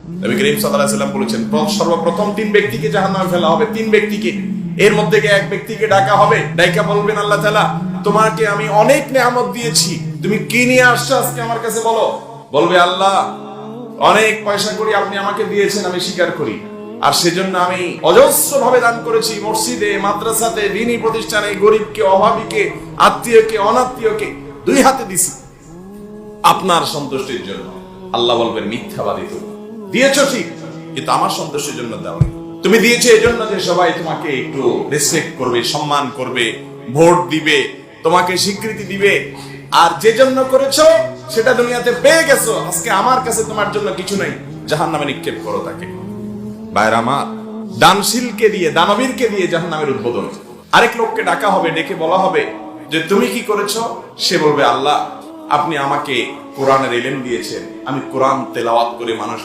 নবী করিম সাল্লাল্লাহু আলাইহি ওয়াসাল্লাম বলেছেন সর্বপ্রথম তিন ব্যক্তিকে জাহান্নামে ফেলা হবে, তিন ব্যক্তিকে। এর মধ্যে এক ব্যক্তিকে ডাকা হবে, ডাইকা বলবেন আল্লাহ তাআলা তোমাকে আমি অনেক নেয়ামত দিয়েছি, তুমি কি নিয়ে আসছো আজকে আমার কাছে বলো। বলবে আল্লাহ অনেক পয়সা করি আপনি আমাকে দিয়েছেন, আমি স্বীকার করি, আর সেজন্য আমি অজস্র ভাবে দান করেছি, মসজিদে, মাদ্রাসাতে, দ্বীনি প্রতিষ্ঠানে, গরিবকে, অভাবীকে, আত্মীয়কে, অনাত্মীয়কে দুই হাতে দিছি আপনার সন্তুষ্টির জন্য। আল্লাহ বলবেন মিথ্যাবাদী, তুমি দিয়েছো ঠিক, কিন্তু আমার সন্তুষ্টির জন্য দাওনি। তুমি দিয়েছো এজন্য যে সবাই তোমাকে একটু রেসপেক্ট করবে, সম্মান করবে, ভোট দিবে, তোমাকে স্বীকৃতি দিবে, আর যে জন্য করেছো সেটা দুনিয়াতে পেয়ে গেছো, আজকে আমার কাছে তোমার জন্য কিছু নেই, জাহান্নামে নিক্ষেপ করো তাকে। ভাইরা আমার, দানশীলকে দিয়ে, দানবীরকে দিয়ে জাহান্নামের উদ্বোধন। আরেক লোককে ডাকা হবে, ডেকে বলা হবে যে তুমি কি করেছো। সে বলবে আল্লাহ আপনি আমাকে কোরআনের ইলম দিয়েছেন, আমি কোরআন তেলাওয়াত করে মানুষ